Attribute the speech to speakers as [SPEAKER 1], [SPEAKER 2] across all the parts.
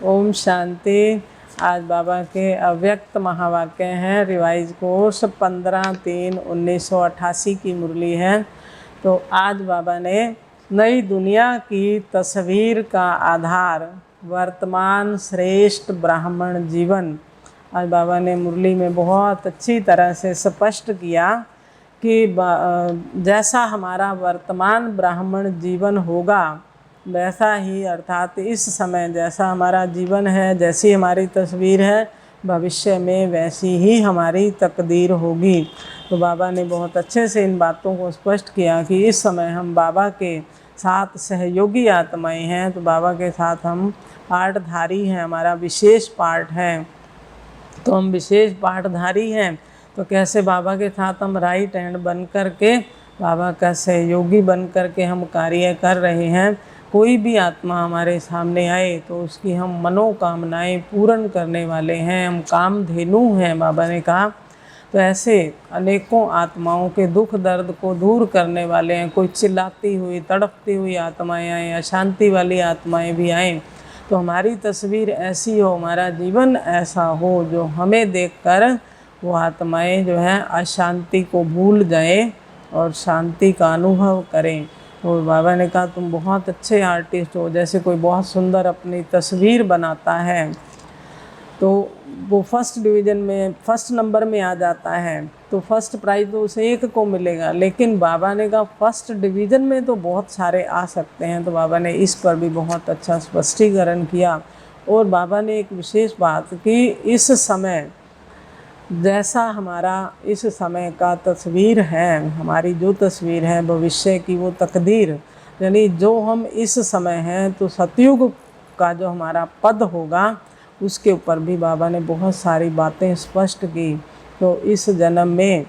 [SPEAKER 1] ओम शांति। आज बाबा के अव्यक्त महावाक्य हैं। रिवाइज कोर्स 15/3/1988 की मुरली है। तो आज बाबा ने नई दुनिया की तस्वीर का आधार वर्तमान श्रेष्ठ ब्राह्मण जीवन, आज बाबा ने मुरली में बहुत अच्छी तरह से स्पष्ट किया कि जैसा हमारा वर्तमान ब्राह्मण जीवन होगा वैसा ही, अर्थात इस समय जैसा हमारा जीवन है, जैसी हमारी तस्वीर है, भविष्य में वैसी ही हमारी तकदीर होगी। तो बाबा ने बहुत अच्छे से इन बातों को स्पष्ट किया कि इस समय हम बाबा के साथ सहयोगी आत्माएं हैं। तो बाबा के साथ हम पाठधारी हैं, हमारा विशेष पाठ है। तो हम विशेष पाठधारी हैं, तो कैसे बाबा के साथ हम राइट हैंड बन कर के, बाबा का सहयोगी बन कर के हम कार्य कर रहे हैं। कोई भी आत्मा हमारे सामने आए तो उसकी हम मनोकामनाएं पूर्ण करने वाले हैं, हम कामधेनु हैं, बाबा ने कहा। तो ऐसे अनेकों आत्माओं के दुख दर्द को दूर करने वाले हैं। कोई चिल्लाती हुई तड़पती हुई आत्माएं आएँ, अशांति वाली आत्माएं भी आएँ, तो हमारी तस्वीर ऐसी हो, हमारा जीवन ऐसा हो जो हमें देखकर वो आत्माएं जो हैं अशांति को भूल जाएं और शांति का अनुभव करें। तो बाबा ने कहा तुम बहुत अच्छे आर्टिस्ट हो। जैसे कोई बहुत सुंदर अपनी तस्वीर बनाता है तो वो फर्स्ट डिवीज़न में फर्स्ट नंबर में आ जाता है, तो फर्स्ट प्राइज़ तो उसे एक को मिलेगा। लेकिन बाबा ने कहा फर्स्ट डिवीज़न में तो बहुत सारे आ सकते हैं। तो बाबा ने इस पर भी बहुत अच्छा स्पष्टीकरण किया। और बाबा ने एक विशेष बात कि इस समय जैसा हमारा इस समय का तस्वीर है, हमारी जो तस्वीर है भविष्य की वो तकदीर, यानी जो हम इस समय हैं, तो सतयुग का जो हमारा पद होगा उसके ऊपर भी बाबा ने बहुत सारी बातें स्पष्ट की। तो इस जन्म में,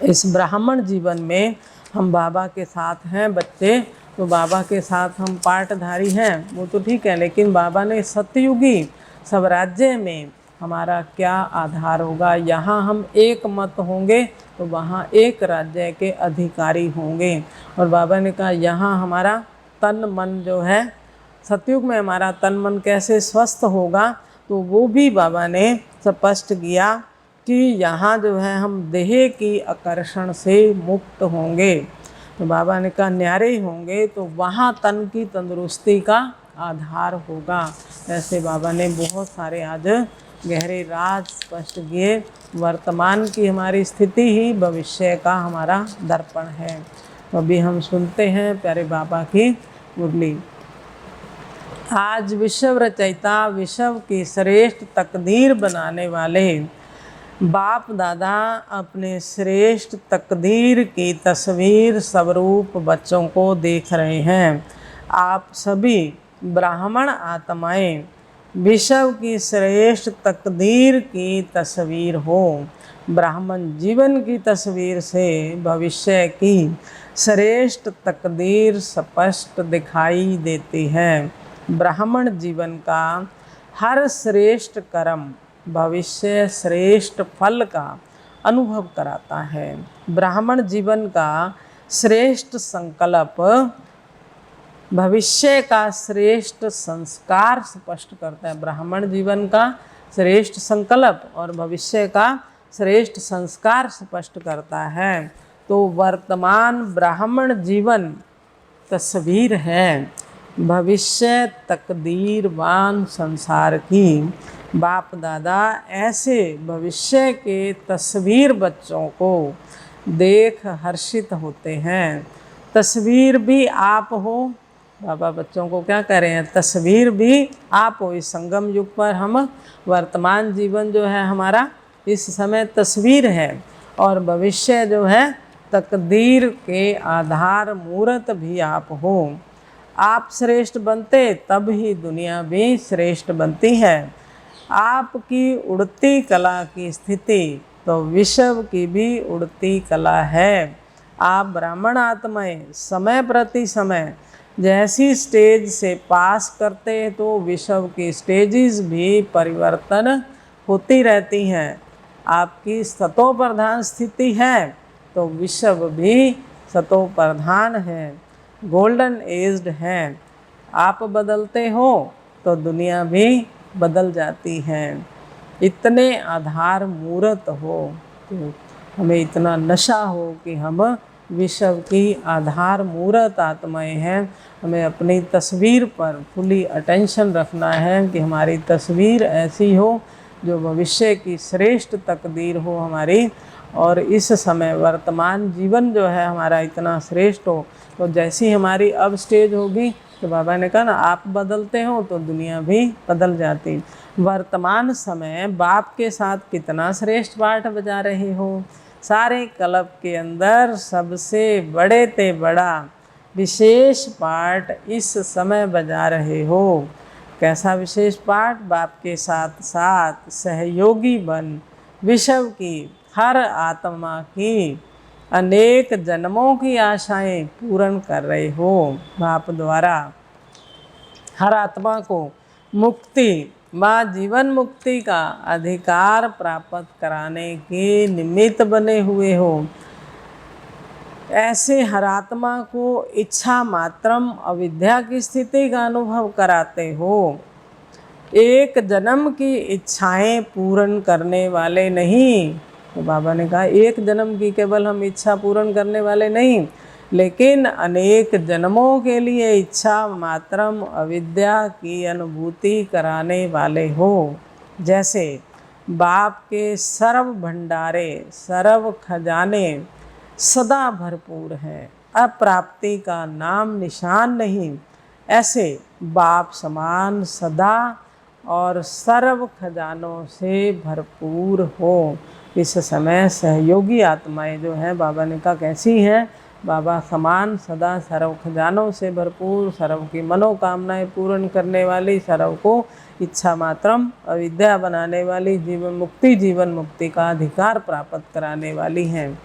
[SPEAKER 1] इस ब्राह्मण जीवन में हम बाबा के साथ हैं बच्चे, तो बाबा के साथ हम पाठधारी हैं वो तो ठीक है, लेकिन बाबा ने सतयुगी स्वराज्य में हमारा क्या आधार होगा। यहाँ हम एक मत होंगे तो वहाँ एक राज्य के अधिकारी होंगे। और बाबा ने कहा यहाँ हमारा तन मन जो है, सतयुग में हमारा तन मन कैसे स्वस्थ होगा, तो वो भी बाबा ने स्पष्ट किया कि यहाँ जो है हम देह की आकर्षण से मुक्त होंगे। तो बाबा ने कहा न्यारे होंगे तो वहाँ तन की तंदुरुस्ती का आधार होगा। ऐसे बाबा ने बहुत सारे आज गहरे राज स्पष्ट किए। वर्तमान की हमारी स्थिति ही भविष्य का हमारा दर्पण है। तो अभी हम सुनते हैं प्यारे बाबा की मुरली। आज विश्व रचयिता, विश्व की श्रेष्ठ तकदीर बनाने वाले बाप दादा अपने श्रेष्ठ तकदीर की तस्वीर स्वरूप बच्चों को देख रहे हैं। आप सभी ब्राह्मण आत्माएं विश्व की श्रेष्ठ तकदीर की तस्वीर हो। ब्राह्मण जीवन की तस्वीर से भविष्य की श्रेष्ठ तकदीर स्पष्ट दिखाई देती है। ब्राह्मण जीवन का हर श्रेष्ठ कर्म भविष्य श्रेष्ठ फल का अनुभव कराता है। ब्राह्मण जीवन का श्रेष्ठ संकल्प भविष्य का श्रेष्ठ संस्कार स्पष्ट करता है। ब्राह्मण जीवन का श्रेष्ठ संकल्प और भविष्य का श्रेष्ठ संस्कार स्पष्ट करता है। तो वर्तमान ब्राह्मण जीवन तस्वीर है भविष्य तकदीरवान संसार की। बाप दादा ऐसे भविष्य के तस्वीर बच्चों को देख हर्षित होते हैं। तस्वीर भी आप हो, बाबा बच्चों को क्या कह रहे हैं, तस्वीर भी आप हो। इस संगम युग पर हम वर्तमान जीवन जो है हमारा इस समय तस्वीर है, और भविष्य जो है तकदीर के आधार मूर्त भी आप हो। आप श्रेष्ठ बनते तब ही दुनिया भी श्रेष्ठ बनती है। आपकी उड़ती कला की स्थिति तो विश्व की भी उड़ती कला है। आप ब्राह्मण आत्माएं समय प्रति समय जैसी स्टेज से पास करते हैं तो विश्व की स्टेजेस भी परिवर्तन होती रहती हैं। आपकी सतो प्रधान स्थिति है तो विश्व भी सतो प्रधान है, गोल्डन एज्ड है। आप बदलते हो तो दुनिया भी बदल जाती है। इतने आधार मूर्त हो तो हमें इतना नशा हो कि हम विश्व की आधार मूर्त आत्माएं हैं। हमें अपनी तस्वीर पर फुली अटेंशन रखना है कि हमारी तस्वीर ऐसी हो जो भविष्य की श्रेष्ठ तकदीर हो हमारी, और इस समय वर्तमान जीवन जो है हमारा इतना श्रेष्ठ हो। तो जैसी हमारी अब स्टेज होगी तो बाबा ने कहा ना, आप बदलते हो तो दुनिया भी बदल जाती। वर्तमान समय बाप के साथ कितना श्रेष्ठ पाठ बजा रहे हो। सारे क्लब के अंदर सबसे बड़े ते बड़ा विशेष पाठ इस समय बजा रहे हो। कैसा विशेष पाठ? बाप के साथ साथ सहयोगी बन विश्व की हर आत्मा की अनेक जन्मों की आशाएं पूर्ण कर रहे हो। बाप द्वारा हर आत्मा को मुक्ति व जीवन मुक्ति का अधिकार प्राप्त कराने के निमित्त बने हुए हो। ऐसे हर आत्मा को इच्छा मात्रम अविद्या की स्थिति का अनुभव कराते हो। एक जन्म की इच्छाएं पूर्ण करने वाले नहीं। तो बाबा ने कहा एक जन्म की केवल हम इच्छा पूर्ण करने वाले नहीं, लेकिन अनेक जन्मों के लिए इच्छा मात्रम अविद्या की अनुभूति कराने वाले हो। जैसे बाप के सर्व भंडारे सर्व खजाने सदा भरपूर हैं, अप्राप्ति का नाम निशान नहीं, ऐसे बाप समान सदा और सर्व खजानों से भरपूर हो। इस समय सहयोगी आत्माएं जो हैं बाबा ने कहा कैसी हैं? बाबा समान सदा सर्व खजानों से भरपूर, सर्व की मनोकामनाएं पूर्ण करने वाली, सर्व को इच्छा मात्रम अविद्या बनाने वाली, जीवन मुक्ति का अधिकार प्राप्त कराने वाली हैं।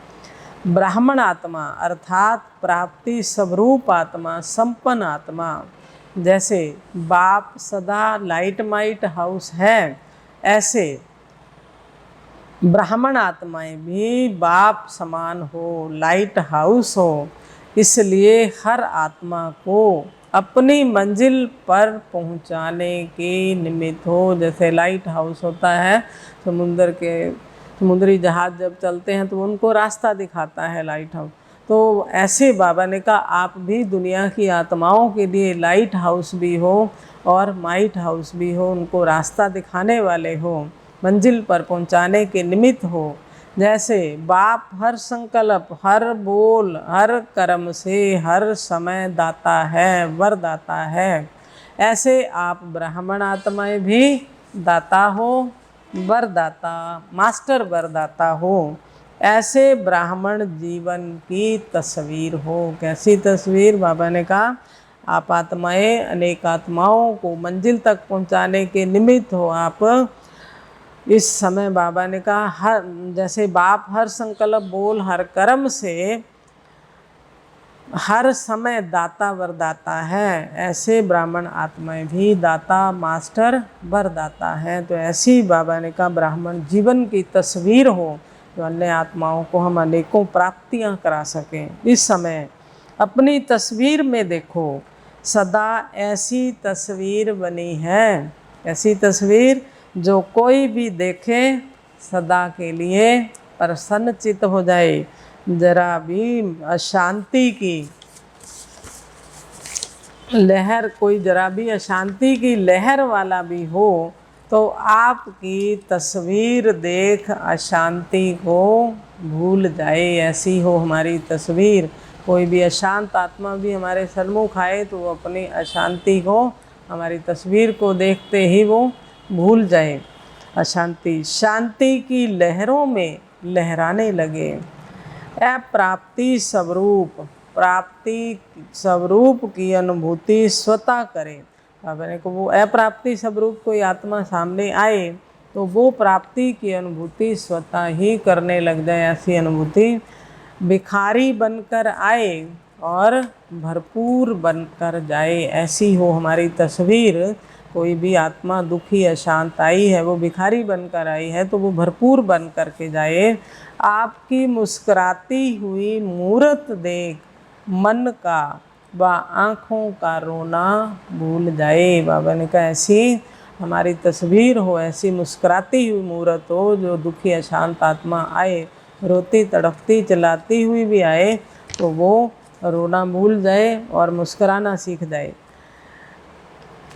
[SPEAKER 1] ब्राह्मण आत्मा अर्थात प्राप्ति स्वरूप आत्मा, संपन्न आत्मा। जैसे बाप सदा लाइट माइट हाउस है, ऐसे ब्राह्मण आत्माएं भी बाप समान हो, लाइट हाउस हो। इसलिए हर आत्मा को अपनी मंजिल पर पहुंचाने के निमित्त हो। जैसे लाइट हाउस होता है, समुद्री जहाज जब चलते हैं तो उनको रास्ता दिखाता है लाइट हाउस। तो ऐसे बाबा ने कहा आप भी दुनिया की आत्माओं के लिए लाइट हाउस भी हो और माइट हाउस भी हो, उनको रास्ता दिखाने वाले हो, मंजिल पर पहुंचाने के निमित्त हो। जैसे बाप हर संकल्प, हर बोल, हर कर्म से हर समय दाता है, वरदाता है, ऐसे आप ब्राह्मण आत्माएं भी दाता हो, वरदाता, मास्टर वरदाता हो। ऐसे ब्राह्मण जीवन की तस्वीर हो। कैसी तस्वीर? बाबा ने कहा आप आत्माएं अनेक आत्माओं को मंजिल तक पहुंचाने के निमित्त हो। आप इस समय बाबा ने कहा हर जैसे बाप हर संकल्प, बोल, हर कर्म से हर समय दाता वरदाता है, ऐसे ब्राह्मण आत्माएं भी दाता, मास्टर, वरदाता हैं। तो ऐसी बाबा ने कहा ब्राह्मण जीवन की तस्वीर हो जो अन्य आत्माओं को हम अनेकों प्राप्तियां करा सकें। इस समय अपनी तस्वीर में देखो, सदा ऐसी तस्वीर बनी है, ऐसी तस्वीर जो कोई भी देखे सदा के लिए प्रसन्नचित्त हो जाए। जरा भी अशांति की लहर, कोई जरा भी अशांति की लहर वाला भी हो तो आपकी तस्वीर देख अशांति को भूल जाए, ऐसी हो हमारी तस्वीर। कोई भी अशांत आत्मा भी हमारे सन्मुख आए तो वो अपनी अशांति को हमारी तस्वीर को देखते ही वो भूल जाए। अशांति शांति की लहरों में लहराने लगे। अप्राप्ति स्वरूप, प्राप्ति स्वरूप की अनुभूति स्वतः करें। बाबा ने को वो अप्राप्ति स्वरूप कोई आत्मा सामने आए तो वो प्राप्ति की अनुभूति स्वतः ही करने लग जाए। ऐसी अनुभूति भिखारी बनकर आए और भरपूर बनकर जाए, ऐसी हो हमारी तस्वीर। कोई भी आत्मा दुखी अशांत आई है, वो भिखारी बनकर आई है तो वो भरपूर बन कर के जाए। आपकी मुस्कुराती हुई मूरत देख मन का वह आँखों का रोना भूल जाए। बाबा ने कहा ऐसी हमारी तस्वीर हो, ऐसी मुस्कुराती हुई मूर्त हो, जो दुखी अशांत आत्मा आए, रोती तड़पती चिल्लाती हुई भी आए तो वो रोना भूल जाए और मुस्कुराना सीख जाए।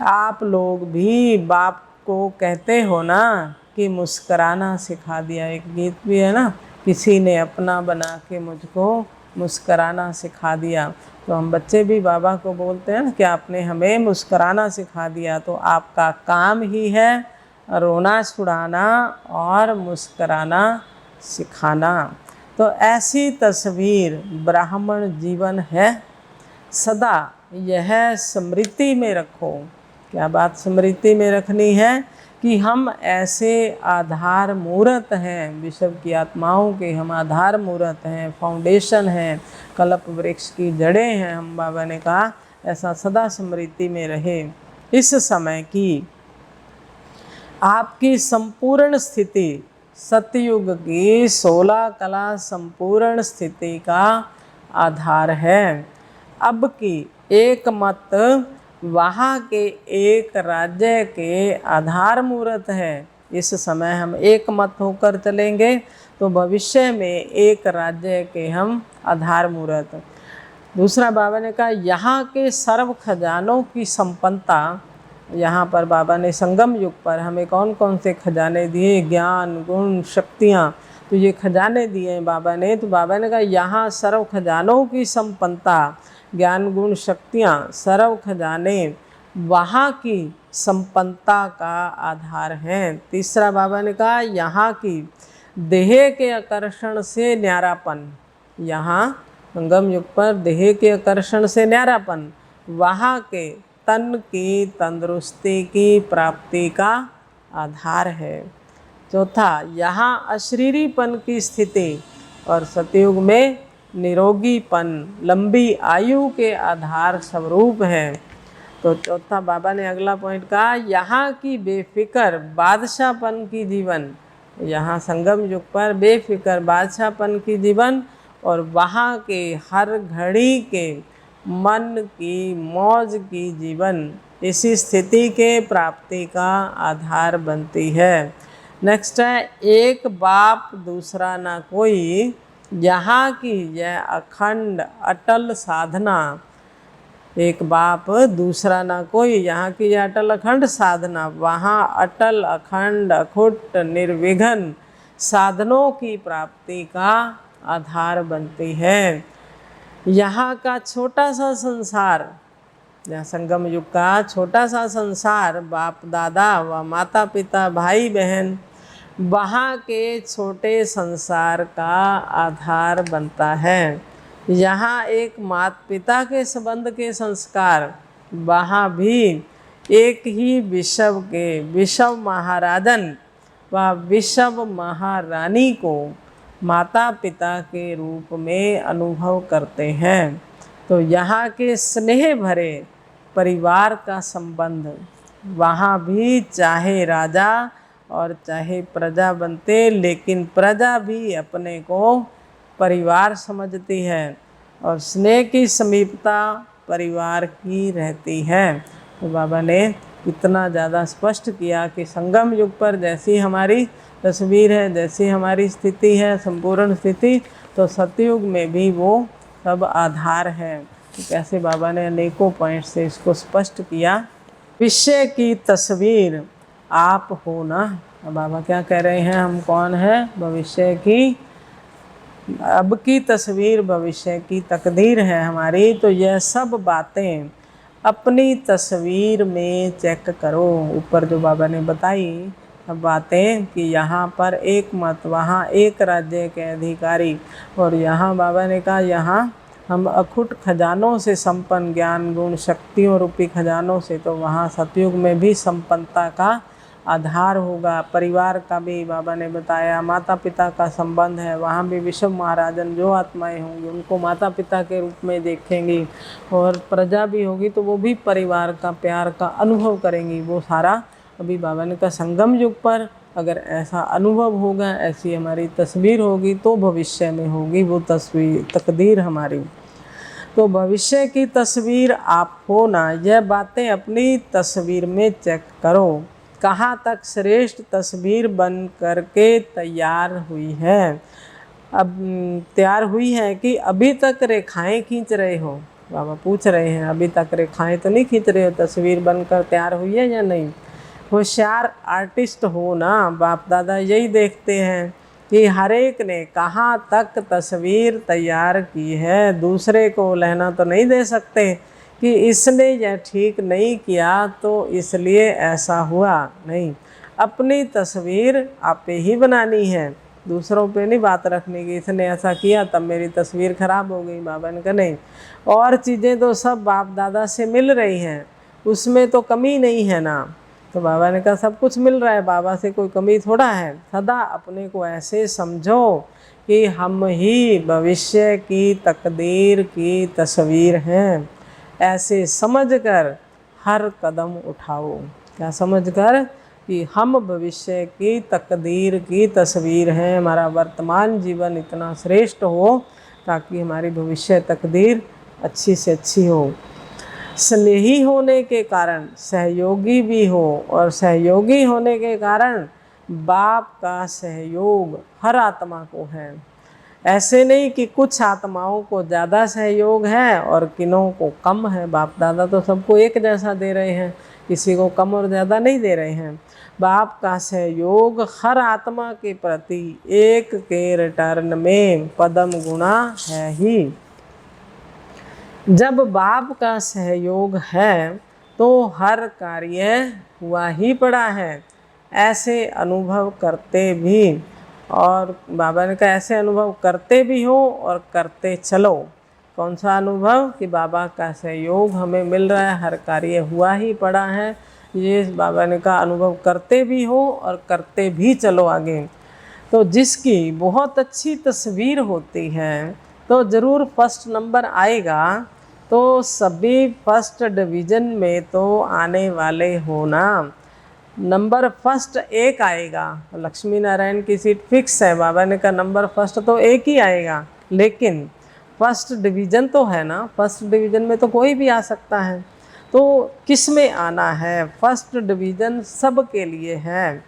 [SPEAKER 1] आप लोग भी बाप को कहते हो ना कि मुस्कुराना सिखा दिया। एक गीत भी है ना, किसी ने अपना बना के मुझको मुस्कुराना सिखा दिया। तो हम बच्चे भी बाबा को बोलते हैं ना कि आपने हमें मुस्कुराना सिखा दिया। तो आपका काम ही है रोना छुड़ाना और मुस्कुराना सिखाना। तो ऐसी तस्वीर ब्राह्मण जीवन है, सदा यह स्मृति में रखो। क्या बात स्मृति में रखनी है कि हम ऐसे आधार मूर्त हैं, विश्व की आत्माओं के हम आधार मूर्त हैं, फाउंडेशन हैं, कल्प वृक्ष की जड़ें हैं हम। बाबा ने कहा ऐसा सदा स्मृति में रहे। इस समय की आपकी संपूर्ण स्थिति सतयुग की 16 कला संपूर्ण स्थिति का आधार है। अब की एक मत वहाँ के एक राज्य के आधार मूर्त है। इस समय हम एक मत होकर चलेंगे तो भविष्य में एक राज्य के हम आधार मूर्त। दूसरा बाबा ने कहा यहाँ के सर्व खजानों की संपन्नता, यहाँ पर बाबा ने संगम युग पर हमें कौन कौन से खजाने दिए, ज्ञान गुण शक्तियाँ, तो ये खजाने दिए हैं बाबा ने। तो बाबा ने कहा यहाँ सर्व खजानों की संपन्नता, ज्ञान गुण शक्तियाँ, सर्व खजाने वहाँ की संपन्नता का आधार हैं। तीसरा बाबा ने कहा यहाँ की देह के आकर्षण से न्यारापन, यहाँ संगम युग पर देह के आकर्षण से न्यारापन वहाँ के तन की तंदुरुस्ती की प्राप्ति का आधार है। चौथा यहाँ अशरीरीपन की स्थिति और सतयुग में निरोगीपन लंबी आयु के आधार स्वरूप है। तो चौथा बाबा ने अगला पॉइंट कहा यहाँ की बेफिक्र बादशाहपन की जीवन, यहाँ संगम युग पर बेफिक्र बादशाहपन की जीवन और वहाँ के हर घड़ी के मन की मौज की जीवन इसी स्थिति के प्राप्ति का आधार बनती है। नेक्स्ट है एक बाप दूसरा ना कोई, यहाँ की यह अखंड अटल साधना। एक बाप दूसरा ना कोई, यहाँ की यह अटल अखंड साधना वहाँ अटल अखंड अखुट निर्विघ्न साधनों की प्राप्ति का आधार बनती है। यहाँ का छोटा सा संसार, यहाँ संगम युग का छोटा सा संसार, बाप दादा व माता पिता भाई बहन वहाँ के छोटे संसार का आधार बनता है। यहाँ एक माता पिता के संबंध के संस्कार, वहाँ भी एक ही विश्व के विश्व महाराजन व विश्व महारानी को माता पिता के रूप में अनुभव करते हैं। तो यहाँ के स्नेह भरे परिवार का संबंध वहाँ भी चाहे राजा और चाहे प्रजा बनते, लेकिन प्रजा भी अपने को परिवार समझती है और स्नेह की समीपता परिवार की रहती है। तो बाबा ने इतना ज़्यादा स्पष्ट किया कि संगम युग पर जैसी हमारी तस्वीर है, जैसी हमारी स्थिति है संपूर्ण स्थिति, तो सतयुग में भी वो सब आधार है। तो कैसे बाबा ने अनेकों पॉइंट से इसको स्पष्ट किया। विषय की तस्वीर आप हो ना। अब बाबा क्या कह रहे हैं, हम कौन हैं, भविष्य की, अब की तस्वीर भविष्य की तकदीर है हमारी। तो यह सब बातें अपनी तस्वीर में चेक करो। ऊपर जो बाबा ने बताई सब बातें कि यहाँ पर एक मत, वहाँ एक राज्य के अधिकारी, और यहाँ बाबा ने कहा यहाँ हम अखुट खजानों से संपन्न, ज्ञान गुण शक्तियों रूपी खजानों से, तो वहाँ सतयुग में भी संपन्नता का आधार होगा। परिवार का भी बाबा ने बताया, माता पिता का संबंध है, वहाँ भी विश्व महाराजन जो आत्माएं होंगी उनको माता पिता के रूप में देखेंगी, और प्रजा भी होगी तो वो भी परिवार का प्यार का अनुभव करेंगी। वो सारा अभी बाबा ने कहा संगम युग पर अगर ऐसा अनुभव होगा, ऐसी हमारी तस्वीर होगी तो भविष्य में होगी वो तस्वीर तकदीर हमारी। तो भविष्य की तस्वीर आप हो ना, यह बातें अपनी तस्वीर में चेक करो। कहाँ तक श्रेष्ठ तस्वीर बन करके तैयार हुई है। अब तैयार हुई है कि अभी तक रेखाएं खींच रहे हो। बाबा पूछ रहे हैं, अभी तक रेखाएं तो नहीं खींच रहे हो, तस्वीर बनकर तैयार हुई है या नहीं। होशियार आर्टिस्ट हो ना, बाप दादा यही देखते हैं कि हर एक ने कहाँ तक तस्वीर तैयार की है। दूसरे को लेना तो नहीं दे सकते कि इसने यह ठीक नहीं किया तो इसलिए ऐसा हुआ, नहीं। अपनी तस्वीर आप ही बनानी है, दूसरों पे नहीं बात रखने की, इसने ऐसा किया तब मेरी तस्वीर खराब हो गई। बाबा ने कहा नहीं, और चीज़ें तो सब बाप दादा से मिल रही हैं, उसमें तो कमी नहीं है ना। तो बाबा ने कहा सब कुछ मिल रहा है, बाबा से कोई कमी थोड़ा है। सदा अपने को ऐसे समझो कि हम ही भविष्य की तकदीर की तस्वीर हैं। ऐसे समझकर हर कदम उठाओ। क्या समझकर? कि हम भविष्य की तकदीर की तस्वीर हैं। हमारा वर्तमान जीवन इतना श्रेष्ठ हो ताकि हमारी भविष्य तकदीर अच्छी से अच्छी हो। स्नेही होने के कारण सहयोगी भी हो, और सहयोगी होने के कारण बाप का सहयोग हर आत्मा को है। ऐसे नहीं कि कुछ आत्माओं को ज़्यादा सहयोग है और किन्हों को कम है। बाप दादा तो सबको एक जैसा दे रहे हैं, किसी को कम और ज़्यादा नहीं दे रहे हैं। बाप का सहयोग हर आत्मा के प्रति एक के रिटर्न में पदम गुणा है ही। जब बाप का सहयोग है तो हर कार्य हुआ ही पड़ा है, ऐसे अनुभव करते भी। और बाबा ने कहा ऐसे अनुभव करते भी हो और करते चलो। कौन सा अनुभव? कि बाबा का सहयोग हमें मिल रहा है, हर कार्य हुआ ही पड़ा है। ये बाबा ने कहा अनुभव करते भी हो और करते भी चलो आगे। तो जिसकी बहुत अच्छी तस्वीर होती है तो ज़रूर फर्स्ट नंबर आएगा। तो सभी फर्स्ट डिवीज़न में तो आने वाले हो ना। नंबर फर्स्ट एक आएगा, लक्ष्मी नारायण की सीट फिक्स है। बाबा ने कहा नंबर फर्स्ट तो एक ही आएगा, लेकिन फर्स्ट डिवीज़न तो है ना। फर्स्ट डिवीज़न में तो कोई भी आ सकता है। तो किस में आना है? फर्स्ट डिवीज़न सब के लिए है,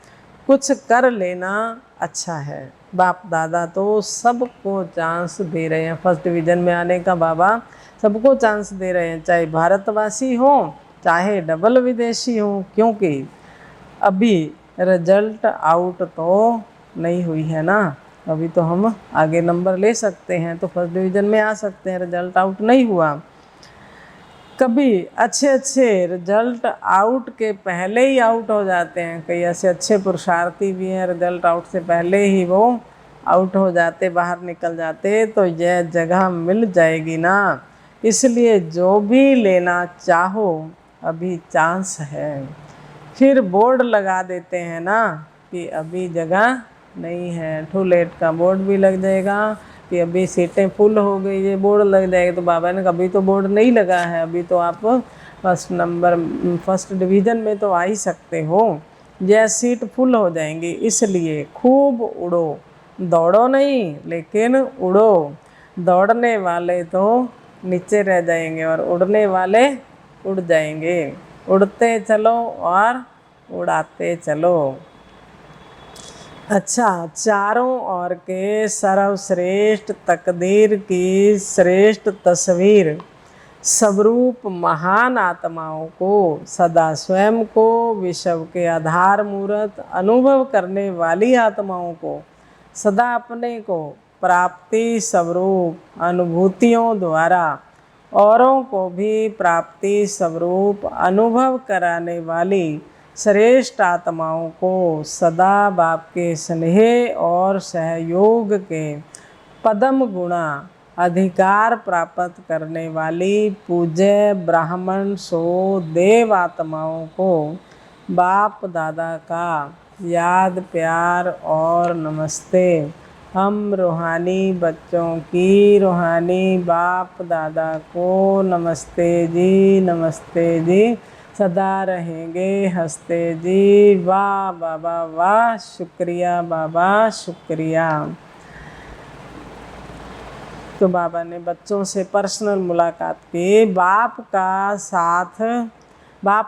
[SPEAKER 1] कुछ कर लेना अच्छा है। बाप दादा तो सबको चांस दे रहे हैं फर्स्ट डिवीज़न में आने का। बाबा सबको चांस दे रहे हैं, चाहे भारतवासी हो चाहे डबल विदेशी हो, क्योंकि अभी रिजल्ट आउट तो नहीं हुई है ना। अभी तो हम आगे नंबर ले सकते हैं, तो फर्स्ट डिवीज़न में आ सकते हैं। रिजल्ट आउट नहीं हुआ। कभी अच्छे रिजल्ट आउट के पहले ही आउट हो जाते हैं। कई ऐसे अच्छे पुरुषार्थी भी हैं, रिजल्ट आउट से पहले ही वो आउट हो जाते, बाहर निकल जाते। तो यह जगह मिल जाएगी ना। इसलिए जो भी लेना चाहो अभी चांस है। फिर बोर्ड लगा देते हैं ना कि अभी जगह नहीं है, टू लेट का बोर्ड भी लग जाएगा कि अभी सीटें फुल हो गई, ये बोर्ड लग जाएगा। तो बाबा ने कभी तो बोर्ड नहीं लगा है, अभी तो आप फर्स्ट डिवीज़न में तो आ ही सकते हो। यह सीट फुल हो जाएंगी, इसलिए खूब उड़ो, दौड़ो नहीं लेकिन उड़ो। दौड़ने वाले तो नीचे रह जाएंगे और उड़ने वाले उड़ जाएंगे। उड़ते चलो और उड़ाते चलो। अच्छा, चारों ओर के सर्वश्रेष्ठ तकदीर की श्रेष्ठ तस्वीर स्वरूप महान आत्माओं को सदा स्वयं को विश्व के आधार मूर्त अनुभव करने वाली आत्माओं को सदा अपने को प्राप्ति स्वरूप अनुभूतियों द्वारा औरों को भी प्राप्ति स्वरूप अनुभव कराने वाली श्रेष्ठ आत्माओं को सदा बाप के स्नेह और सहयोग के पदम गुणा अधिकार प्राप्त करने वाली पूज्य ब्राह्मण सो देव आत्माओं को बाप दादा का याद प्यार और नमस्ते। हम रूहानी बच्चों की रूहानी बाप दादा को नमस्ते जी, नमस्ते जी। सदा रहेंगे हंसते जी। वाह बाबा वाह, शुक्रिया बाबा शुक्रिया। तो बाबा ने बच्चों से पर्सनल मुलाकात की। बाप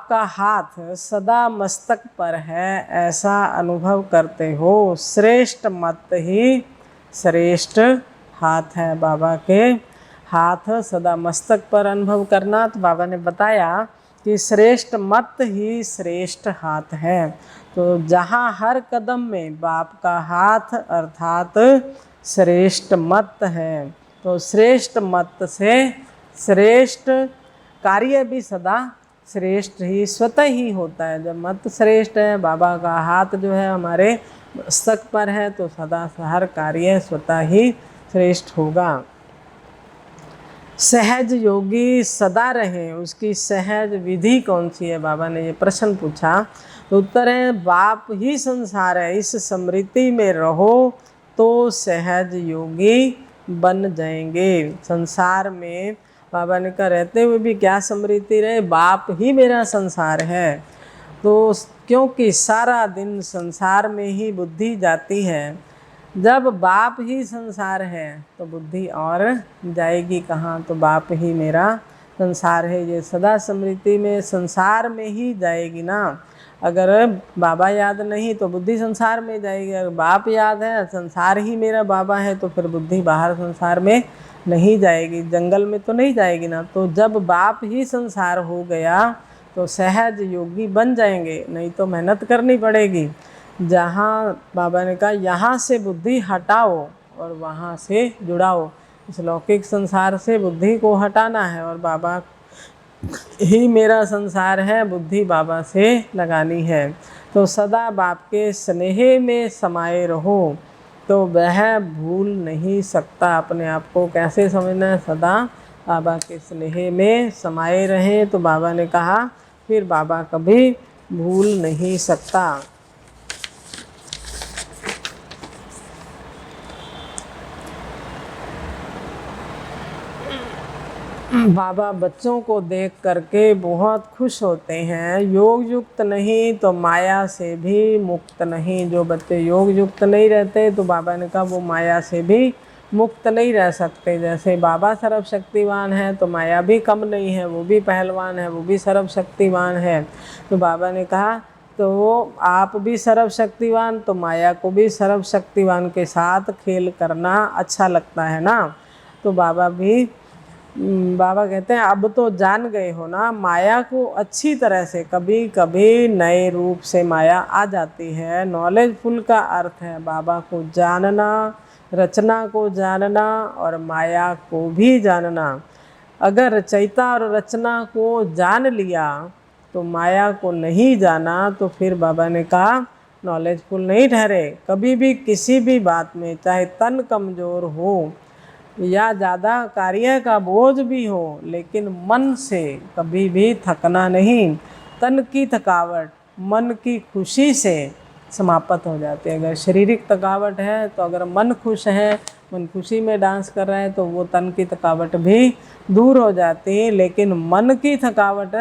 [SPEAKER 1] का हाथ सदा मस्तक पर है, ऐसा अनुभव करते हो। श्रेष्ठ मत ही श्रेष्ठ हाथ है। बाबा के हाथ सदा मस्तक पर अनुभव करना। तो बाबा ने बताया कि श्रेष्ठ मत ही श्रेष्ठ हाथ है। तो जहाँ हर कदम में बाप का हाथ अर्थात श्रेष्ठ मत है, तो श्रेष्ठ मत से श्रेष्ठ कार्य भी सदा श्रेष्ठ ही स्वतः ही होता है। जब मत श्रेष्ठ है, बाबा का हाथ जो है हमारे मस्तक पर है, तो सदा हर कार्य स्वतः ही श्रेष्ठ होगा। सहज योगी सदा रहे, उसकी सहज विधि कौन सी है? बाबा ने ये प्रश्न पूछा। तो उत्तर है बाप ही संसार है, इस स्मृति में रहो तो सहज योगी बन जाएंगे। संसार में बाबा ने कहा रहते हुए भी क्या स्मृति रहे, बाप ही मेरा संसार है। तो क्योंकि सारा दिन संसार में ही बुद्धि जाती है, जब बाप ही संसार है तो बुद्धि और जाएगी कहाँ? तो बाप ही मेरा संसार है, ये सदा स्मृति में संसार में ही जाएगी ना। अगर बाबा याद नहीं तो बुद्धि संसार में जाएगी, अगर बाप याद है, संसार ही मेरा बाबा है, तो फिर बुद्धि बाहर संसार में नहीं जाएगी, जंगल में तो नहीं जाएगी ना। तो जब बाप ही संसार हो गया तो सहज योगी बन जाएंगे, नहीं तो मेहनत करनी पड़ेगी। जहाँ बाबा ने कहा यहाँ से बुद्धि हटाओ और वहाँ से जुड़ाओ, इस लौकिक संसार से बुद्धि को हटाना है और बाबा ही मेरा संसार है, बुद्धि बाबा से लगानी है। तो सदा बाप के स्नेह में समाये रहो, तो वह भूल नहीं सकता। अपने आप को कैसे समझना है? सदा बाबा के स्नेह में समाये रहें। तो बाबा ने कहा फिर बाबा कभी भूल नहीं सकता। बाबा बच्चों को देख करके बहुत खुश होते हैं। योग युक्त नहीं तो माया से भी मुक्त नहीं। जो बच्चे योग युक्त नहीं रहते तो बाबा ने कहा वो माया से भी मुक्त नहीं रह सकते। जैसे बाबा सर्वशक्तिवान है तो माया भी कम नहीं है, वो भी पहलवान है, वो भी सर्वशक्तिवान है। तो बाबा ने कहा तो आप भी सर्वशक्तिवान, तो माया को भी सर्वशक्तिवान के साथ खेल करना अच्छा लगता है ना। तो बाबा कहते हैं अब तो जान गए हो ना माया को अच्छी तरह से। कभी कभी नए रूप से माया आ जाती है। नॉलेजफुल का अर्थ है बाबा को जानना, रचना को जानना और माया को भी जानना। अगर रचयिता और रचना को जान लिया तो माया को नहीं जाना, तो फिर बाबा ने कहा नॉलेजफुल नहीं ठहरे। कभी भी किसी भी बात में, चाहे तन कमज़ोर हो या ज़्यादा कार्य का बोझ भी हो, लेकिन मन से कभी भी थकना नहीं। तन की थकावट मन की खुशी से समाप्त हो जाती है। अगर शारीरिक थकावट है तो अगर मन खुश है, मन खुशी में डांस कर रहा है, तो वो तन की थकावट भी दूर हो जाती है। लेकिन मन की थकावट,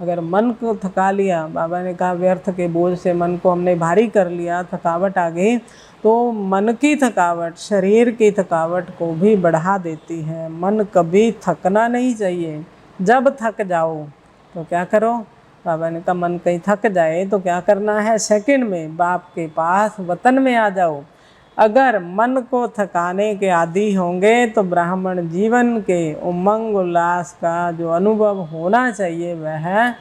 [SPEAKER 1] अगर मन को थका लिया, बाबा ने कहा व्यर्थ के बोझ से मन को हमने भारी कर लिया, थकावट आ गई, तो मन की थकावट शरीर की थकावट को भी बढ़ा देती है। मन कभी थकना नहीं चाहिए। जब थक जाओ तो क्या करो? बाबा ने कहा मन कहीं थक जाए तो क्या करना है? सेकंड में बाप के पास वतन में आ जाओ। अगर मन को थकाने के आदी होंगे तो ब्राह्मण जीवन के उमंग उल्लास का जो अनुभव होना चाहिए वह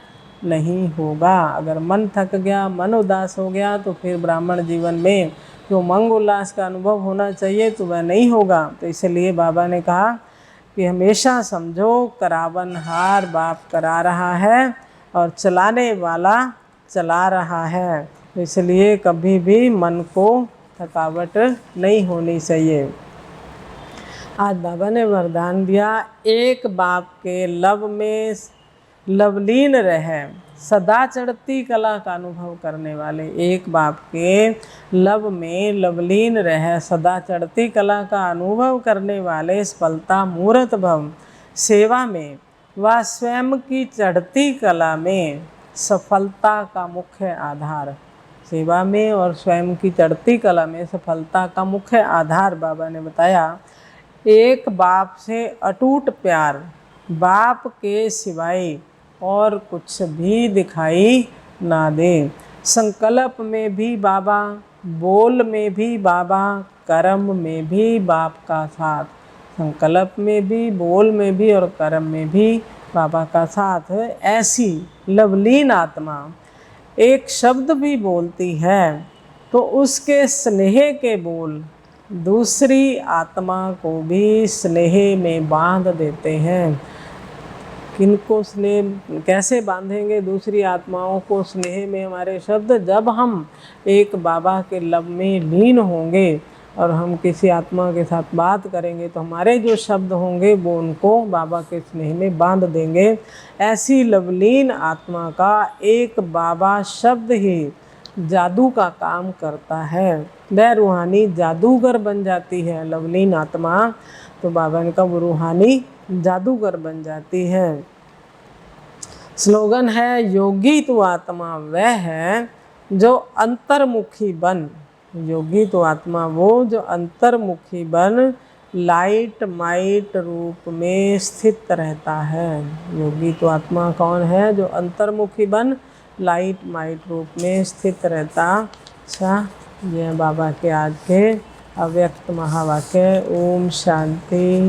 [SPEAKER 1] नहीं होगा। अगर मन थक गया, मन उदास हो गया, तो फिर ब्राह्मण जीवन में जो उमंग उल्लास का अनुभव होना चाहिए तो वह नहीं होगा। तो इसलिए बाबा ने कहा कि हमेशा समझो करावनहार बाप करा रहा है और चलाने वाला चला रहा है। तो इसलिए कभी भी मन को थकावट नहीं होनी चाहिए। आज बाबा ने वरदान दिया, एक बाप के लव में लवलीन रहे, सदा चढ़ती कला का अनुभव करने वाले। एक बाप के लव में लवलीन रहे, सदा चढ़ती कला का अनुभव करने वाले सफलता मूर्त भव सेवा में व स्वयं की चढ़ती कला में सफलता का मुख्य आधार। सेवा में और स्वयं की चढ़ती कला में सफलता का मुख्य आधार बाबा ने बताया। एक बाप से अटूट प्यार, बाप के सिवाय और कुछ भी दिखाई ना दे। संकल्प में भी बाबा, बोल में भी बाबा, कर्म में भी बाप का साथ। संकल्प में भी, बोल में भी और कर्म में भी बाबा का साथ है। ऐसी लवलीन आत्मा एक शब्द भी बोलती है तो उसके स्नेह के बोल दूसरी आत्मा को भी स्नेह में बांध देते हैं। किनको स्नेह, कैसे बांधेंगे दूसरी आत्माओं को स्नेह में हमारे शब्द? जब हम एक बाबा के लब में लीन होंगे और हम किसी आत्मा के साथ बात करेंगे तो हमारे जो शब्द होंगे वो उनको बाबा के स्नेह में बांध देंगे। ऐसी लवलीन आत्मा का एक बाबा शब्द ही जादू का काम करता है। वह रूहानी जादूगर बन जाती है लवलीन आत्मा। तो बाबा ने कहा वो रूहानी जादूगर बन जाती है। स्लोगन है, योगी तो आत्मा वह है जो अंतर्मुखी बन। योगी तो आत्मा वो जो अंतर्मुखी बन लाइट माइट रूप में स्थित रहता है। योगी तो आत्मा कौन है? जो अंतर्मुखी बन लाइट माइट रूप में स्थित रहता। अच्छा, यह बाबा के आज के अव्यक्त महावाक्य। ओम शांति।